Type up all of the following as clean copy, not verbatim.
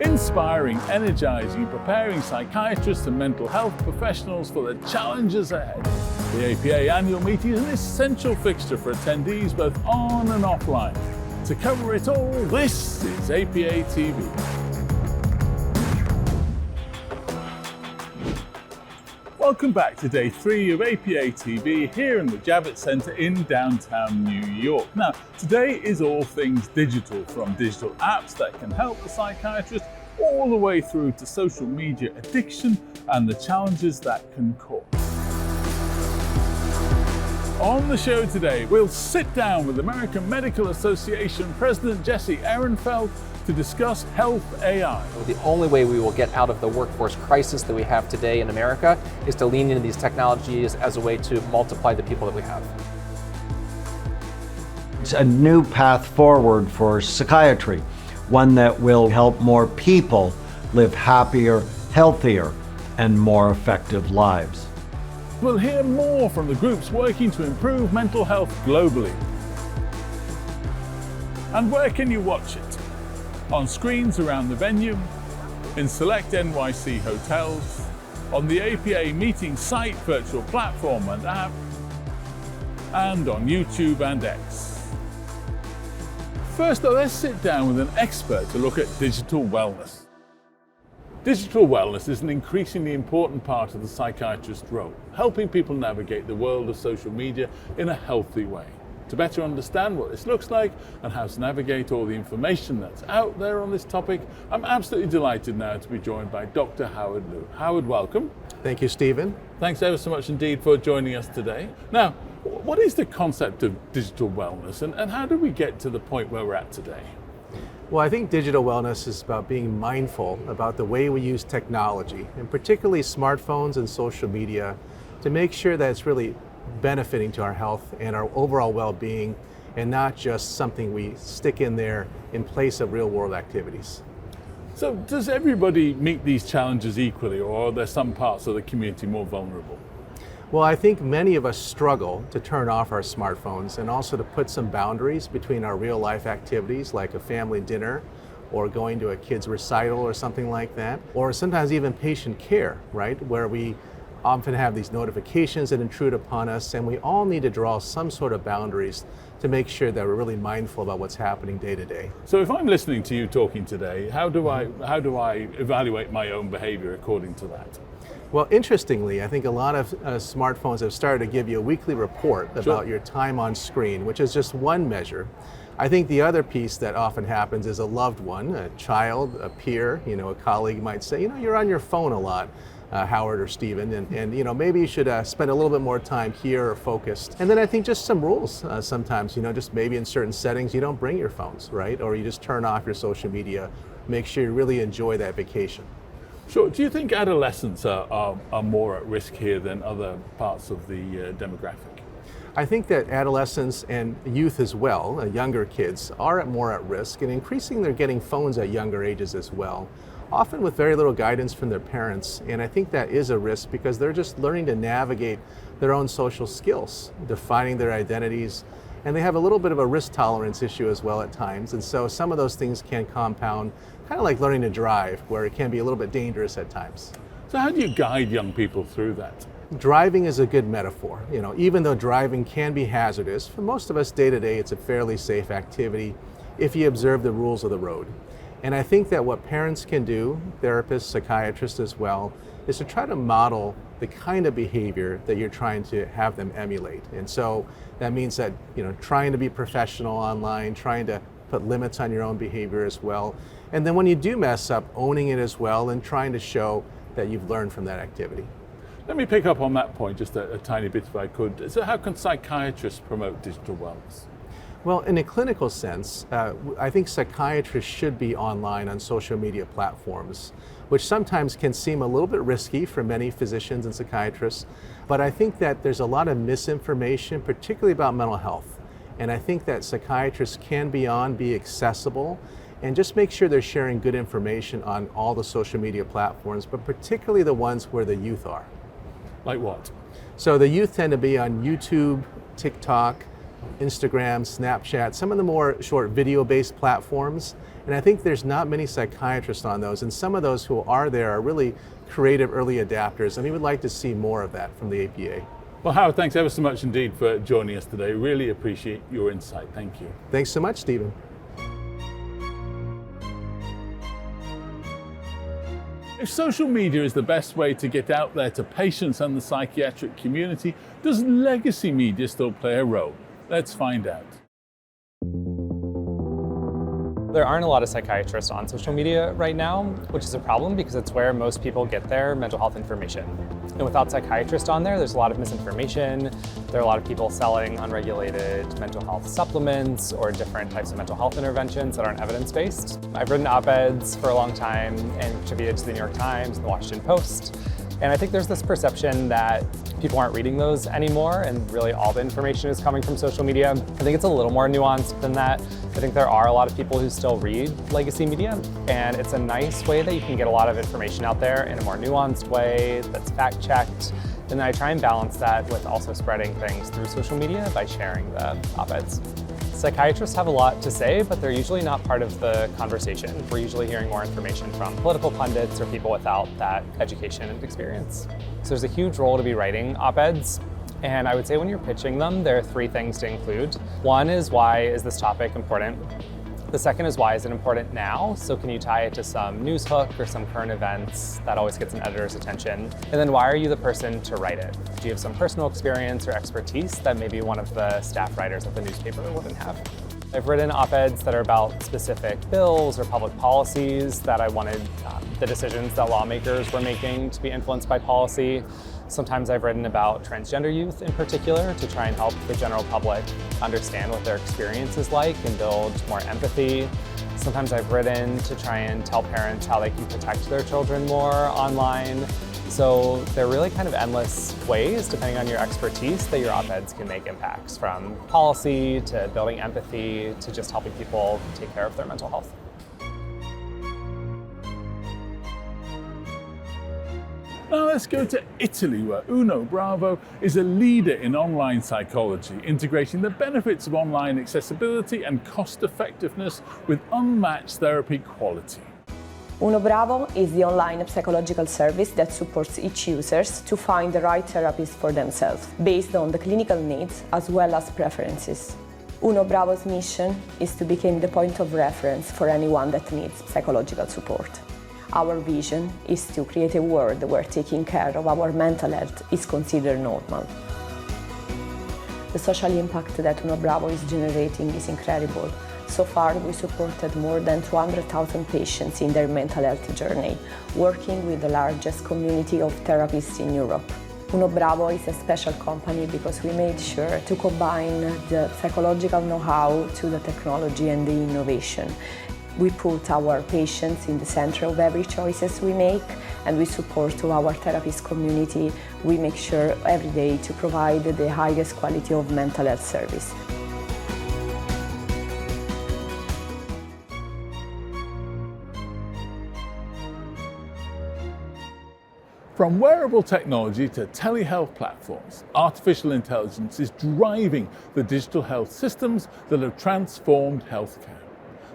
inspiring, energizing, preparing psychiatrists and mental health professionals for the challenges ahead. The APA annual meeting is an essential fixture for attendees both on and offline. To cover it all, this is APA TV. Welcome back to day 3 of APA TV here in the Javits Center in downtown New York. Now, today is all things digital, from digital apps that can help the psychiatrist all the way through to social media addiction and the challenges that can cause. On the show today, we'll sit down with American Medical Association President Jesse Ehrenfeld to discuss health AI. The only way we will get out of the workforce crisis that we have today in America is to lean into these technologies as a way to multiply the people that we have. It's a new path forward for psychiatry, one that will help more people live happier, healthier, and more effective lives. We'll hear more from the groups working to improve mental health globally. And where can you watch it? On screens around the venue, in select NYC hotels, on the APA meeting site, virtual platform and app, and on YouTube and X. First, though, let's sit down with an expert to look at digital wellness. Digital wellness is an increasingly important part of the psychiatrist's role, helping people navigate the world of social media in a healthy way. To better understand what this looks like and how to navigate all the information that's out there on this topic, I'm absolutely delighted now to be joined by Dr. Howard Liu. Howard, welcome. Thank you, Stephen. Thanks ever so much indeed for joining us today. Now, what is the concept of digital wellness and how do we get to the point where we're at today? Well, I think digital wellness is about being mindful about the way we use technology, and particularly smartphones and social media, to make sure that it's really benefiting to our health and our overall well-being, and not just something we stick in there in place of real-world activities. So does everybody meet these challenges equally, or are there some parts of the community more vulnerable? Well, I think many of us struggle to turn off our smartphones and also to put some boundaries between our real-life activities like a family dinner or going to a kid's recital or something like that, or sometimes even patient care, right, where we often have these notifications that intrude upon us, and we all need to draw some sort of boundaries to make sure that we're really mindful about what's happening day to day. So if I'm listening to you talking today, how do I evaluate my own behavior according to that? Well, interestingly, I think a lot of smartphones have started to give you a weekly report about your time on screen, which is just one measure. I think the other piece that often happens is a loved one, a child, a peer, a colleague might say, you're on your phone a lot. Howard or Stephen, and maybe you should spend a little bit more time here or focused. And then I think just some rules sometimes, just maybe in certain settings you don't bring your phones, right? Or you just turn off your social media, make sure you really enjoy that vacation. Sure. Do you think adolescents are more at risk here than other parts of the demographic? I think that adolescents and youth as well, younger kids, are more at risk, and increasingly they're getting phones at younger ages as well, often with very little guidance from their parents. And I think that is a risk because they're just learning to navigate their own social skills, defining their identities, and they have a little bit of a risk tolerance issue as well at times. And so some of those things can compound, kind of like learning to drive, where it can be a little bit dangerous at times. So how do you guide young people through that? Driving is a good metaphor. Even though driving can be hazardous, for most of us day to day, it's a fairly safe activity if you observe the rules of the road. And I think that what parents can do, therapists, psychiatrists as well, is to try to model the kind of behavior that you're trying to have them emulate. And so that means that, trying to be professional online, trying to put limits on your own behavior as well. And then when you do mess up, owning it as well and trying to show that you've learned from that activity. Let me pick up on that point just a tiny bit if I could. So how can psychiatrists promote digital wellness? Well, in a clinical sense, I think psychiatrists should be online on social media platforms, which sometimes can seem a little bit risky for many physicians and psychiatrists, but I think that there's a lot of misinformation, particularly about mental health. And I think that psychiatrists can be accessible, and just make sure they're sharing good information on all the social media platforms, but particularly the ones where the youth are. Like what? So the youth tend to be on YouTube, TikTok, Instagram, Snapchat, some of the more short video-based platforms. And I think there's not many psychiatrists on those, and some of those who are there are really creative early adapters, and we would like to see more of that from the APA. Well, Howard, thanks ever so much indeed for joining us today. Really appreciate your insight. Thank you. Thanks so much, Stephen. If social media is the best way to get out there to patients and the psychiatric community, does legacy media still play a role? Let's find out. There aren't a lot of psychiatrists on social media right now, which is a problem because it's where most people get their mental health information. And without psychiatrists on there, there's a lot of misinformation. There are a lot of people selling unregulated mental health supplements or different types of mental health interventions that aren't evidence-based. I've written op-eds for a long time and contributed to the New York Times and the Washington Post. And I think there's this perception that people aren't reading those anymore and really all the information is coming from social media. I think it's a little more nuanced than that. I think there are a lot of people who still read legacy media, and it's a nice way that you can get a lot of information out there in a more nuanced way that's fact-checked. And then I try and balance that with also spreading things through social media by sharing the op-eds. Psychiatrists have a lot to say, but they're usually not part of the conversation. We're usually hearing more information from political pundits or people without that education and experience. So there's a huge role to be writing op-eds. And I would say when you're pitching them, there are three things to include. One is, why is this topic important? The second is, why is it important now? So can you tie it to some news hook or some current events that always gets an editor's attention? And then why are you the person to write it? Do you have some personal experience or expertise that maybe one of the staff writers at the newspaper wouldn't have? I've written op-eds that are about specific bills or public policies that I wanted the decisions that lawmakers were making to be influenced by policy. Sometimes I've written about transgender youth in particular to try and help the general public understand what their experience is like and build more empathy. Sometimes I've written to try and tell parents how they can protect their children more online. So they're really kind of endless ways, depending on your expertise, that your op-eds can make impacts, from policy to building empathy to just helping people take care of their mental health. Now let's go to Italy, where Unobravo is a leader in online psychology, integrating the benefits of online accessibility and cost-effectiveness with unmatched therapy quality. Unobravo is the online psychological service that supports each user to find the right therapist for themselves, based on the clinical needs as well as preferences. Unobravo's mission is to become the point of reference for anyone that needs psychological support. Our vision is to create a world where taking care of our mental health is considered normal. The social impact that Unobravo is generating is incredible. So far, we supported more than 200,000 patients in their mental health journey, working with the largest community of therapists in Europe. Unobravo is a special company because we made sure to combine the psychological know-how to the technology and the innovation. We put our patients in the center of every choices we make, and we support to our therapist community. We make sure every day to provide the highest quality of mental health service. From wearable technology to telehealth platforms, artificial intelligence is driving the digital health systems that have transformed healthcare.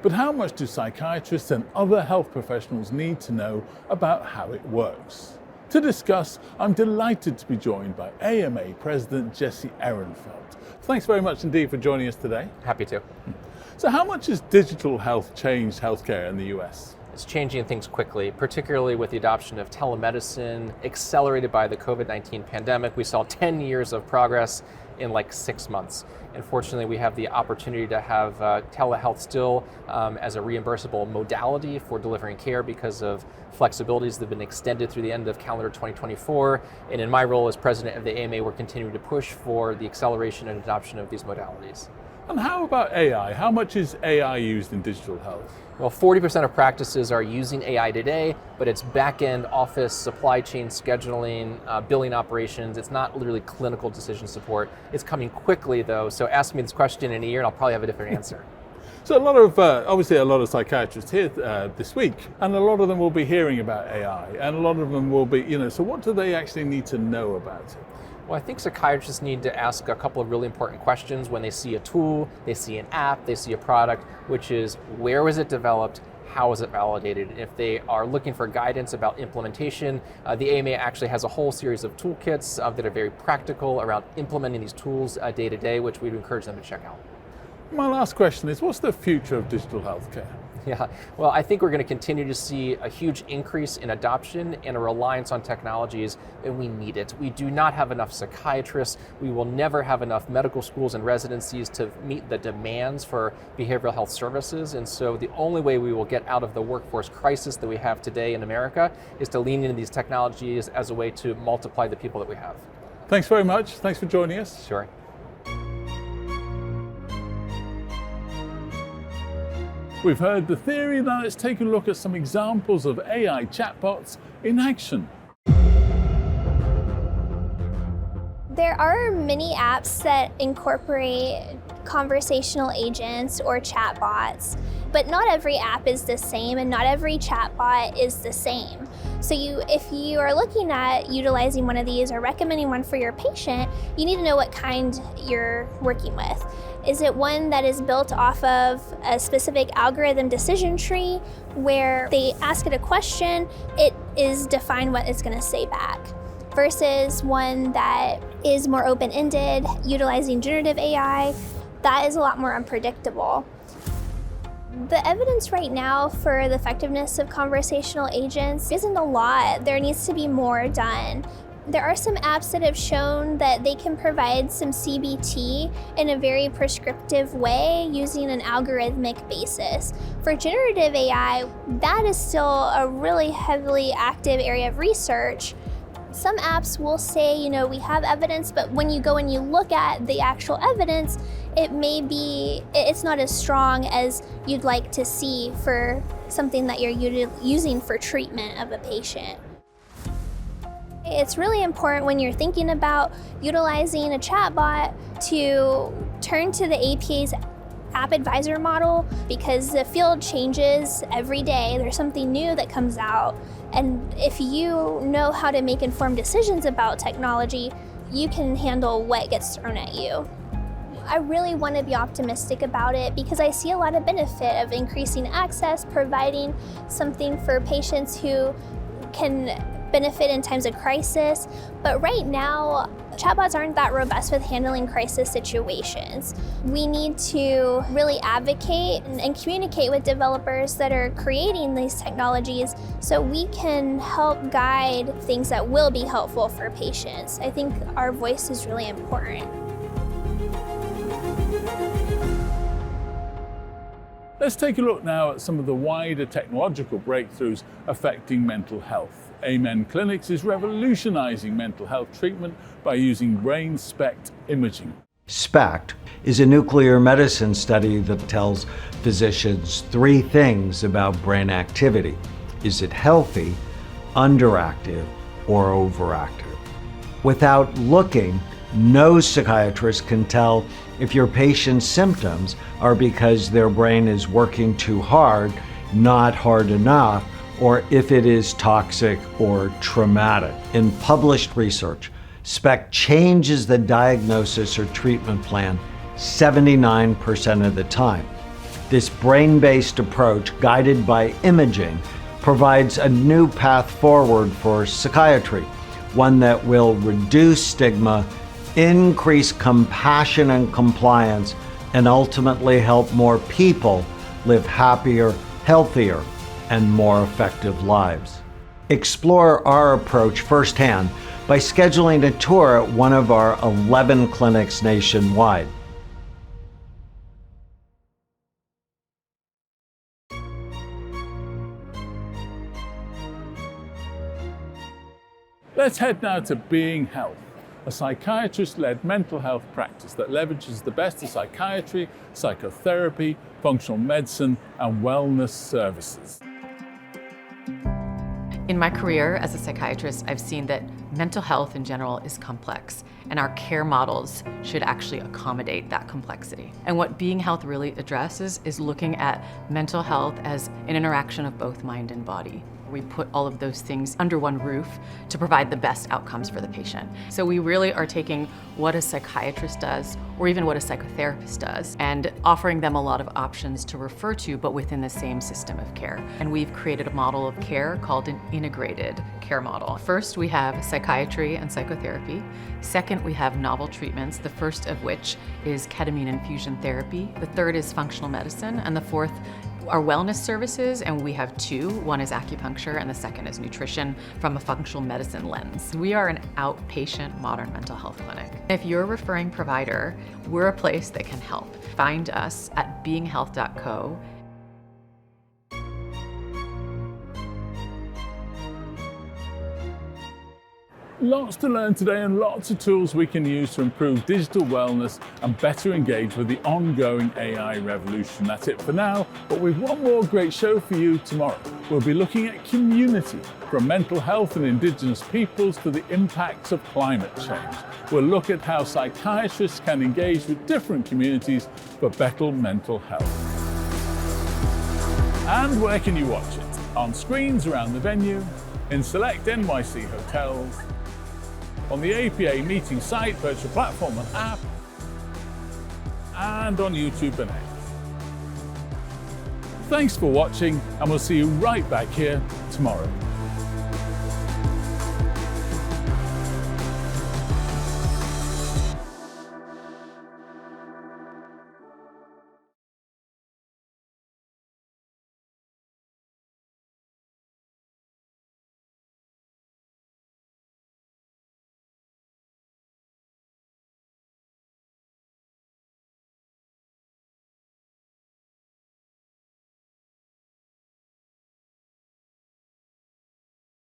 But how much do psychiatrists and other health professionals need to know about how it works? To discuss, I'm delighted to be joined by AMA President Jesse Ehrenfeld. Thanks very much indeed for joining us today. Happy to. So how much has digital health changed healthcare in the US? It's changing things quickly, particularly with the adoption of telemedicine, accelerated by the COVID-19 pandemic. We saw 10 years of progress in like 6 months. And fortunately, we have the opportunity to have telehealth still as a reimbursable modality for delivering care because of flexibilities that have been extended through the end of calendar 2024. And in my role as president of the AMA, we're continuing to push for the acceleration and adoption of these modalities. And how about AI? How much is AI used in digital health? Well, 40% of practices are using AI today, but it's back-end office, supply chain scheduling, billing operations. It's not literally clinical decision support. It's coming quickly though, so ask me this question in a year and I'll probably have a different answer. So a lot of, obviously a lot of psychiatrists here this week, and a lot of them will be hearing about AI, and a lot of them will be, so what do they actually need to know about it? Well, I think psychiatrists need to ask a couple of really important questions when they see a tool, they see an app, they see a product, which is where was it developed, how is it validated? And if they are looking for guidance about implementation, the AMA actually has a whole series of toolkits that are very practical around implementing these tools day to day, which we'd encourage them to check out. My last question is, what's the future of digital healthcare? Yeah, well, I think we're going to continue to see a huge increase in adoption and a reliance on technologies, and we need it. We do not have enough psychiatrists. We will never have enough medical schools and residencies to meet the demands for behavioral health services, and so the only way we will get out of the workforce crisis that we have today in America is to lean into these technologies as a way to multiply the people that we have. Thanks very much. Thanks for joining us. Sure. We've heard the theory, now let's take a look at some examples of AI chatbots in action. There are many apps that incorporate conversational agents or chatbots, but not every app is the same and not every chatbot is the same. So if you are looking at utilizing one of these or recommending one for your patient, you need to know what kind you're working with. Is it one that is built off of a specific algorithm decision tree where they ask it a question, it is defined what it's going to say back, versus one that is more open-ended, utilizing generative AI, that is a lot more unpredictable. The evidence right now for the effectiveness of conversational agents isn't a lot. There needs to be more done. There are some apps that have shown that they can provide some CBT in a very prescriptive way using an algorithmic basis. For generative AI, that is still a really heavily active area of research. Some apps will say, we have evidence, but when you go and you look at the actual evidence, it's not as strong as you'd like to see for something that you're using for treatment of a patient. It's really important when you're thinking about utilizing a chatbot to turn to the APA's App Advisor model, because the field changes every day. There's something new that comes out. And if you know how to make informed decisions about technology, you can handle what gets thrown at you. I really want to be optimistic about it because I see a lot of benefit of increasing access, providing something for patients who can benefit in times of crisis. But right now, chatbots aren't that robust with handling crisis situations. We need to really advocate and communicate with developers that are creating these technologies so we can help guide things that will be helpful for patients. I think our voice is really important. Let's take a look now at some of the wider technological breakthroughs affecting mental health. Amen Clinics is revolutionizing mental health treatment by using brain SPECT imaging. SPECT is a nuclear medicine study that tells physicians 3 things about brain activity. Is it healthy, underactive, or overactive? Without looking, no psychiatrist can tell if your patient's symptoms are because their brain is working too hard, not hard enough, or if it is toxic or traumatic. In published research, SPECT changes the diagnosis or treatment plan 79% of the time. This brain-based approach, guided by imaging, provides a new path forward for psychiatry, one that will reduce stigma, increase compassion and compliance, and ultimately help more people live happier, healthier, and more effective lives. Explore our approach firsthand by scheduling a tour at one of our 11 clinics nationwide. Let's head now to Being Health, a psychiatrist-led mental health practice that leverages the best of psychiatry, psychotherapy, functional medicine, and wellness services. In my career as a psychiatrist, I've seen that mental health in general is complex, and our care models should actually accommodate that complexity. And what Being Health really addresses is looking at mental health as an interaction of both mind and body. We put all of those things under one roof to provide the best outcomes for the patient. So we really are taking what a psychiatrist does, or even what a psychotherapist does, and offering them a lot of options to refer to, but within the same system of care. And we've created a model of care called an integrated care model. First, we have psychiatry and psychotherapy. Second, we have novel treatments, the first of which is ketamine infusion therapy. The third is functional medicine, and the fourth are wellness services, and we have two. One is acupuncture, and the second is nutrition from a functional medicine lens. We are an outpatient modern mental health clinic. If you're a referring provider, we're a place that can help. Find us at beinghealth.co. Lots to learn today and lots of tools we can use to improve digital wellness and better engage with the ongoing AI revolution. That's it for now, but we've one more great show for you tomorrow. We'll be looking at community, from mental health and Indigenous peoples to the impacts of climate change. We'll look at how psychiatrists can engage with different communities for better mental health. And where can you watch it? On screens around the venue, in select NYC hotels, on the APA meeting site, virtual platform and app, and on YouTube and X. Thanks for watching, and we'll see you right back here tomorrow.